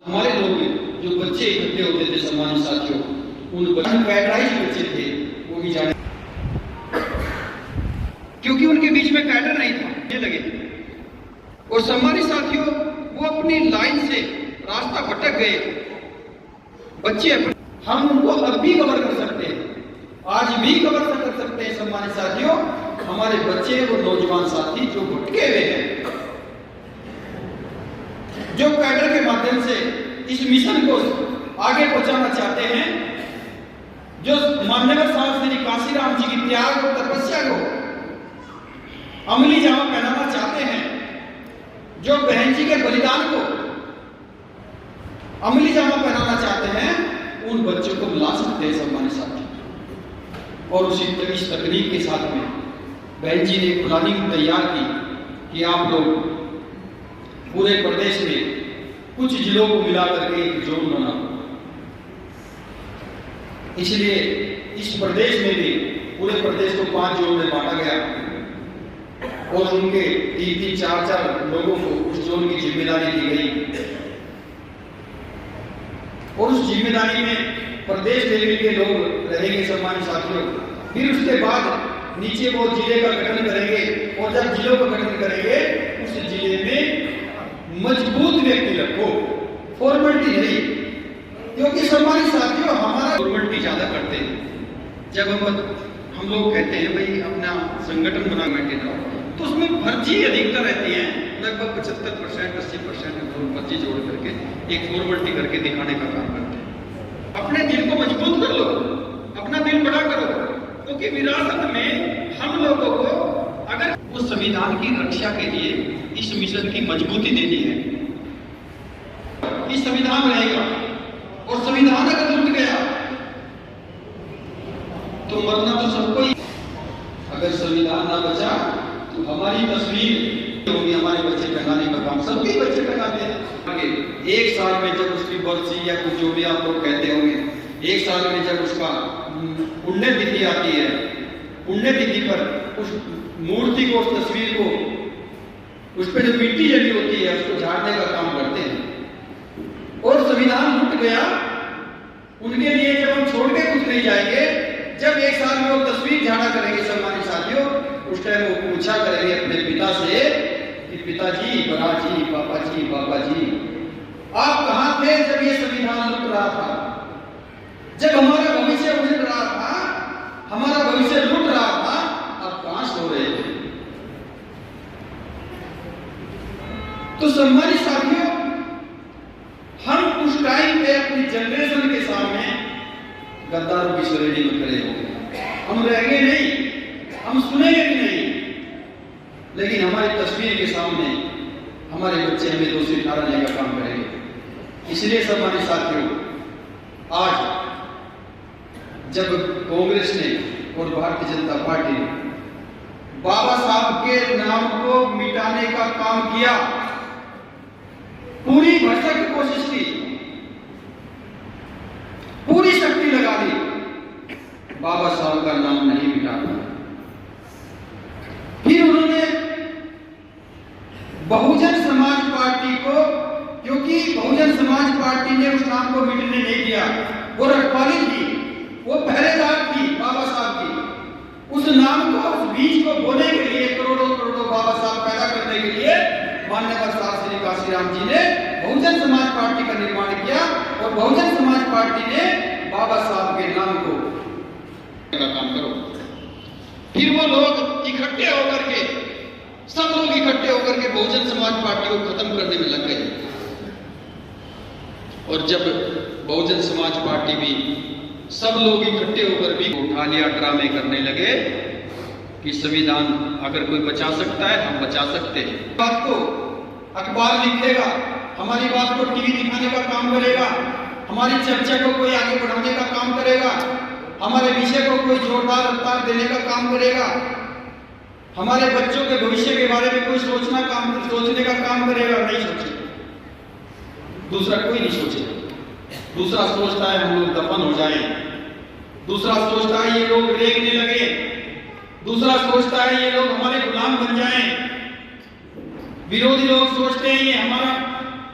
हमारे लोग जो बच्चे इकट्ठे होते थे सम्मानित साथियों, उन कैडराइज बच्चे थे, वो भी जाने, क्योंकि उनके बीच में कैडर नहीं था, ये लगे। और सम्मानित साथियों, वो अपनी लाइन से रास्ता भटक गए बच्चे, हम उनको अब भी कवर कर सकते हैं, आज भी कवर कर सकते हैं सम्मानित साथियों। हमारे बच्चे और नौजवान साथी जो भटके हुए हैं, जो कैडर के माध्यम से इस मिशन को आगे पहुंचाना चाहते हैं, जो मान्यवर साहब श्री काशीराम जी की त्याग और तपस्या को अमली जामा पहनाना चाहते हैं, जो बहन जी के बलिदान को अमली जामा पहनाना चाहते हैं, उन बच्चों को ला सकते हैं सम्मानित साथी। और उसी इस तकनीक के साथ में बहन जी ने प्लानिंग तैयार की कि आप लोग पूरे प्रदेश में कुछ जिलों को मिलाकर के एक जोन बना, इसलिए इस प्रदेश में भी पूरे प्रदेश को 5 जोन में बांटा गया और उनके 3-3, 4-4 लोगों को उस जोन की जिम्मेदारी दी गई। और उस जिम्मेदारी में प्रदेश लेवल के लोग रहेंगे सम्मानित साथियों। फिर उसके बाद नीचे वो जिले का गठन करेंगे, और जब जिलों का गठन करेंगे उस जिले में मजबूत व्यक्ति रखो, फॉर्मेलिटी नहीं, क्योंकि सम्मानित साथियों हमारा फॉर्मेलिटी ज्यादा करते हैं। जब हम लोग कहते हैं भाई अपना संगठन बना बैठे रहो, तो उसमें फर्जी अधिकतर रहती है, लगभग 75%, 80% फर्जी जोड़ करके एक फॉर्मेलिटी करके दिखाने का काम करते हैं। अपने दिल को मजबूत कर लो, अपना दिल बड़ा करो, क्योंकि विरासत में हम लोगों को अगर उस संविधान की रक्षा के लिए इस मिशन की मजबूती देनी है, इस संविधान रहेगा, और संविधान अगर टूट गया तो मरना तो सबको ही। अगर संविधान ना बचा तो हमारी तस्वीर होगी, हमारे बच्चे टंगाने का काम सभी बच्चे टंगाते हैं। आगे 1 साल में जब उसकी बरसी या कुछ जो भी आप लोग कहते होंगे, 1 साल में जब उसका पुण्यतिथि आती है, पुण्यतिथि पर उस मूर्ति को, उस तस्वीर को, उस पर जो मिट्टी जमी होती है उसको झाड़ने का काम करते हैं। और संविधान लूट गया उनके लिए जब हम छोड़ के कुछ नहीं जाएंगे, जब 1 साल में वो तस्वीर झाड़ा करेंगे सम्मानित साथियों, उस टाइम वो पूछा करेंगे अपने पिता से कि पिताजी, बड़ा जी, पापा जी, बाबा जी, आप कहां थे जब ये संविधान लूट रहा था, जब हमारा भविष्य उजड़ रहा था, हमारा भविष्य लूट रहा था, आप कहां सो रहे थे। तो सम्मानित साथियों, हम उस टाइम पे अपनी जनरेशन के सामने गद्दारों की श्रेणी में खड़े हो गए। हम रहेंगे नहीं, हम सुनेंगे भी नहीं, लेकिन हमारी तस्वीर के सामने हमारे बच्चे हमें दोषी ठहराने का काम करेंगे। इसलिए सम्मानित साथियों, आज जब कांग्रेस ने और भारतीय जनता पार्टी ने बाबा साहब के नाम को मिटाने का काम किया, पूरी भरसक कोशिश की, पूरी शक्ति लगा दी, बाबा साहब का नाम नहीं मिटा पाया। फिर उन्होंने बहुजन समाज पार्टी को, क्योंकि बहुजन समाज पार्टी ने उस नाम को मिटने नहीं दिया, वो रखवाली थी, वो पहरेदार थी बाबा साहब की, उस नाम को, उस बीज को बोने के लिए, करोड़ों करोड़ों बाबा साहब पैदा करने के लिए मान्यवर साहब श्री काशीराम जी ने बहुजन समाज पार्टी का निर्माण किया, और बहुजन समाज पार्टी ने बाबा साहब के नाम को का काम करो। फिर वो लोग इकट्ठे होकर के, सब लोग इकट्ठे होकर के बहुजन समाज पार्टी को खत्म करने में लग गए। और जब बहुजन समाज पार्टी भी सब लोग इकट्ठे होकर भी उठा लिया, ड्रामे करने लगे कि संविधान अगर कोई बचा सकता है हम बचा सकते हैं। बात को अखबार लिखेगा, हमारी बात को टीवी दिखाने का काम करेगा, हमारी चर्चा को कोई आगे बढ़ाने का काम करेगा, हमारे विषय को कोई जोरदार रफ्तार देने का काम करेगा, हमारे बच्चों के भविष्य के बारे में कोई सोचने का काम करेगा। नहीं सोचेगा, दूसरा कोई नहीं सोचेगा। दूसरा सोचता है हम लोग दफन हो जाएं, दूसरा सोचता है ये लोग रेंगने लगे, दूसरा सोचता है ये लोग हमारे गुलाम बन जाएं, विरोधी लोग सोचते हैं ये हमारा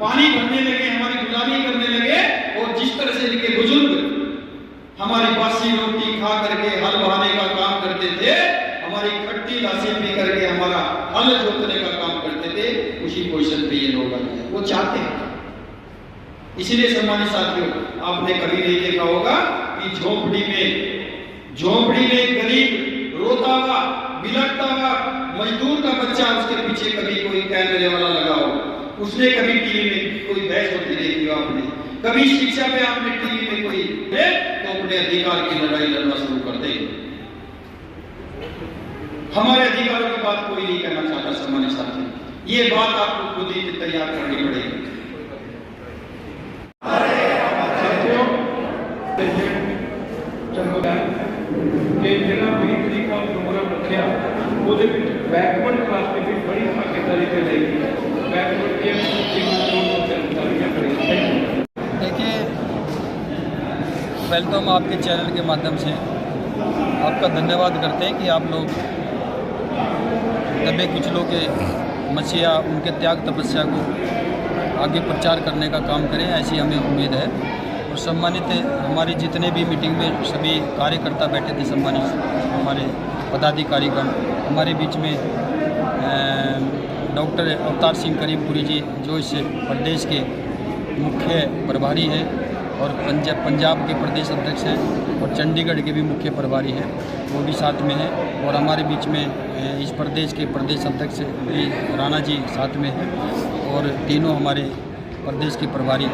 पानी भरने लगे, हमारी गुलामी करने लगे, और जिस तरह से इनके बुजुर्ग हमारी बासी रोटी खा करके हल बहाने का काम करते थे, हमारी खट्टी लाशी पी करके हमारा हल जोतने का काम करते थे, उसी पोजीशन पे ये लोग आ गए। वो चाहते हैं। इसलिए सम्मानित साथियों, आपने कभी नहीं देखा होगा कि झोपड़ी में गरीब रोता हुआ बिलखता हुआ मजदूर का बच्चा, उसके पीछे कभी कोई कैमरे वाला लगा हो, उसने कभी टीवी में कोई बहस होती देखी हो आपने, कभी शिक्षा में आपने टीवी में कोई है तो अपने अधिकार की लड़ाई लड़ना शुरू कर दे। हमारे अधिकारों की बात कोई नहीं करना चाहता सम्मानित साथियों, ये बात आपको खुद ही तैयार करनी पड़ेगी। बैकवर्ड क्लास में भी बड़ी भागीदारी चलेगी। बैकवर्ड के देखिए, पहले तो हम आपके चैनल के माध्यम से आपका धन्यवाद करते हैं कि आप लोग दबे कुचलों के मसीहा उनके त्याग तपस्या को आगे प्रचार करने का काम करें, ऐसी हमें उम्मीद है। और सम्मानित हमारे जितने भी मीटिंग में सभी कार्यकर्ता बैठे थे, सम्मानित हमारे पदाधिकारीगण, हमारे बीच में डॉक्टर अवतार सिंह करीमपुरी जी जो इस प्रदेश के मुख्य प्रभारी हैं और पंजाब के प्रदेश अध्यक्ष हैं, और चंडीगढ़ के भी मुख्य प्रभारी हैं, वो भी साथ में हैं। और हमारे बीच में इस प्रदेश के प्रदेश अध्यक्ष भी राणा जी साथ में हैं, और तीनों हमारे प्रदेश के प्रभारी।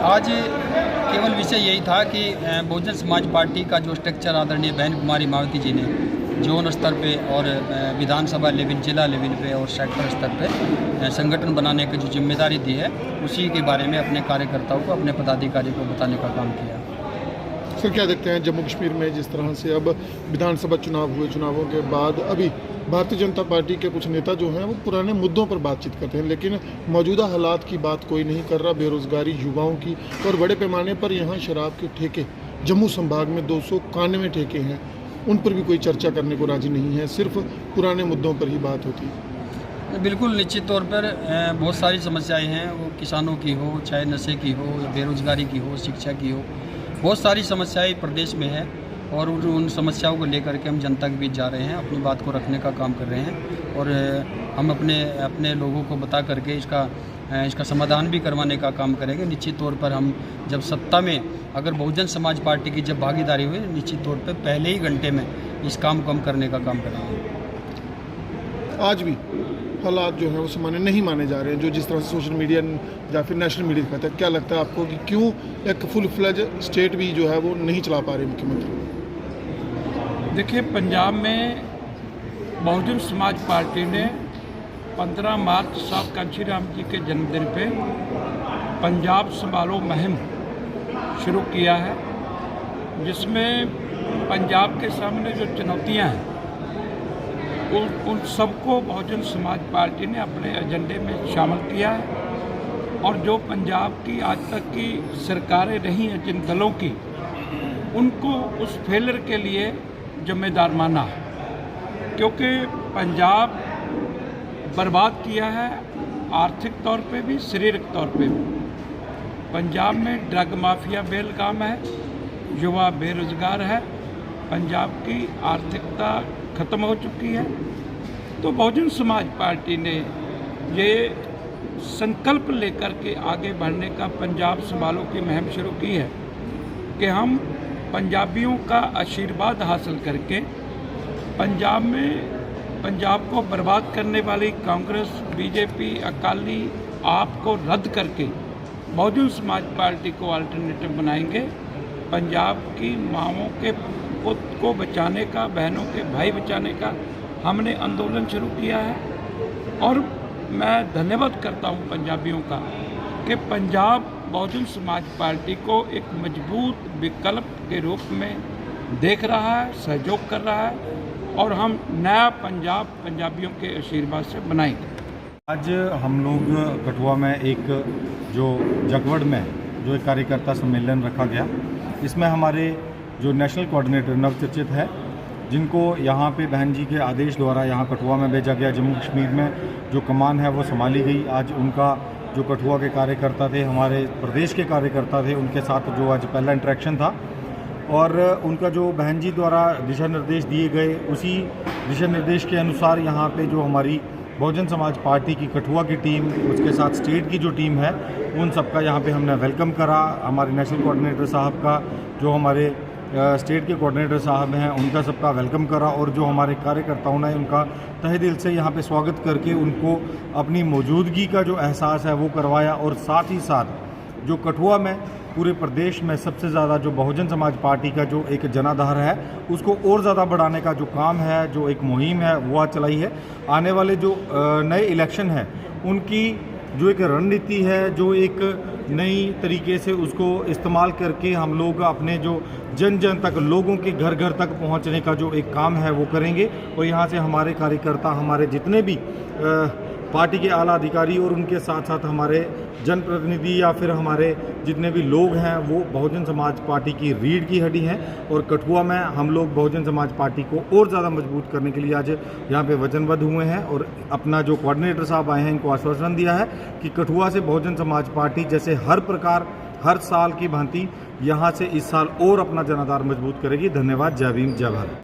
आज केवल विषय यही था कि बहुजन समाज पार्टी का जो स्ट्रक्चर आदरणीय बहन कुमारी मायावती जी ने जोन स्तर पे और विधानसभा लेवल, जिला लेवल पे और सेक्टर स्तर पे संगठन बनाने की जो जिम्मेदारी दी है, उसी के बारे में अपने कार्यकर्ताओं को, अपने पदाधिकारी को बताने का काम किया। सर, क्या देखते हैं जम्मू कश्मीर में जिस तरह से अब विधानसभा चुनाव हुए, चुनावों के बाद अभी भारतीय जनता पार्टी के कुछ नेता जो हैं वो पुराने मुद्दों पर बातचीत करते हैं, लेकिन मौजूदा हालात की बात कोई नहीं कर रहा, बेरोजगारी, युवाओं की, और बड़े पैमाने पर यहाँ शराब के ठेके जम्मू संभाग में 291 ठेके हैं, उन पर भी कोई चर्चा करने को राजी नहीं है, सिर्फ पुराने मुद्दों पर ही बात होती है। बिल्कुल निश्चित तौर पर बहुत सारी समस्याएं हैं, वो किसानों की हो, चाहे नशे की हो, बेरोजगारी की हो, शिक्षा की हो, बहुत सारी समस्याएं प्रदेश में है, और उन समस्याओं को लेकर के हम जनता के बीच जा रहे हैं, अपनी बात को रखने का काम कर रहे हैं, और हम अपने लोगों को बता करके इसका समाधान भी करवाने का काम करेंगे। निश्चित तौर पर हम जब सत्ता में अगर बहुजन समाज पार्टी की जब भागीदारी हुई, निश्चित तौर पर पहले ही घंटे में इस काम को हम करने का काम करेंगे। आज भी हालात जो है वो सामान्य नहीं माने जा रहे हैं, जो जिस तरह से सोशल मीडिया या फिर नेशनल मीडिया दिखाता है, क्या लगता है आपको कि क्यों एक फुल फ्लेज स्टेट भी जो है वो नहीं चला पा रहे मुख्यमंत्री? देखिए, पंजाब में बहुजन समाज पार्टी ने 15 मार्च साहब कांशीराम जी के जन्मदिन पे पंजाब संभालो मुहिम शुरू किया है, जिसमें पंजाब के सामने जो चुनौतियां हैं उन सबको बहुजन समाज पार्टी ने अपने एजेंडे में शामिल किया है, और जो पंजाब की आज तक की सरकारें रही हैं जिन दलों की, उनको उस फेलियर के लिए जिम्मेदार माना है, क्योंकि पंजाब बर्बाद किया है आर्थिक तौर पे भी, शारीरिक तौर पे भी। पंजाब में ड्रग माफिया बेलगाम है, युवा बेरोजगार है, पंजाब की आर्थिकता खत्म हो चुकी है। तो बहुजन समाज पार्टी ने ये संकल्प लेकर के आगे बढ़ने का पंजाब संभालो की मुहिम शुरू की है कि हम पंजाबियों का आशीर्वाद हासिल करके पंजाब को बर्बाद करने वाली कांग्रेस, बीजेपी, अकाली आप को रद्द करके बहुजन समाज पार्टी को अल्टरनेटिव बनाएंगे। पंजाब की माँओं के पुत को बचाने का, बहनों के भाई बचाने का हमने आंदोलन शुरू किया है, और मैं धन्यवाद करता हूं पंजाबियों का कि पंजाब बहुजन समाज पार्टी को एक मजबूत विकल्प के रूप में देख रहा है, सहयोग कर रहा है, और हम नया पंजाब पंजाबियों के आशीर्वाद से बनाएंगे। आज हम लोग कठुआ में एक जो जगवड़ में जो एक कार्यकर्ता सम्मेलन रखा गया, इसमें हमारे जो नेशनल कोऑर्डिनेटर नवचर्चित है जिनको यहाँ पे बहन जी के आदेश द्वारा यहाँ कठुआ में भेजा गया। जम्मू कश्मीर में जो कमान है वो संभाली गई। आज उनका जो कठुआ के कार्यकर्ता थे, हमारे प्रदेश के कार्यकर्ता थे, उनके साथ जो आज पहला इंटरेक्शन था और उनका जो बहन जी द्वारा दिशा निर्देश दिए गए, उसी दिशा निर्देश के अनुसार यहाँ पे जो हमारी बहुजन समाज पार्टी की कठुआ की टीम, उसके साथ स्टेट की जो टीम है, उन सबका यहाँ पे हमने वेलकम करा। हमारे नेशनल कोऑर्डिनेटर साहब का, जो हमारे स्टेट के कोऑर्डिनेटर साहब हैं, उनका सबका वेलकम करा और जो हमारे कार्यकर्ताओं ने उनका तहे दिल से यहाँ पे स्वागत करके उनको अपनी मौजूदगी का जो एहसास है वो करवाया। और साथ ही साथ जो कठुआ में पूरे प्रदेश में सबसे ज़्यादा जो बहुजन समाज पार्टी का जो एक जनाधार है, उसको और ज़्यादा बढ़ाने का जो काम है, जो एक मुहिम है, वो आज चलाई है। आने वाले जो नए इलेक्शन है, उनकी जो एक रणनीति है, जो एक नई तरीके से उसको इस्तेमाल करके हम लोग अपने जो जन जन तक, लोगों के घर घर तक पहुंचने का जो एक काम है वो करेंगे। और यहाँ से हमारे कार्यकर्ता, हमारे जितने भी पार्टी के आला अधिकारी और उनके साथ साथ हमारे जनप्रतिनिधि या फिर हमारे जितने भी लोग हैं, वो बहुजन समाज पार्टी की रीढ़ की हड्डी हैं। और कठुआ में हम लोग बहुजन समाज पार्टी को और ज़्यादा मजबूत करने के लिए आज यहाँ पे वचनबद्ध हुए हैं। और अपना जो कोऑर्डिनेटर साहब आए हैं, इनको आश्वासन दिया है कि कठुआ से बहुजन समाज पार्टी जैसे हर प्रकार, हर साल की भांति यहाँ से इस साल और अपना जनाधार मजबूत करेगी। धन्यवाद। जय भीम, जय भारत।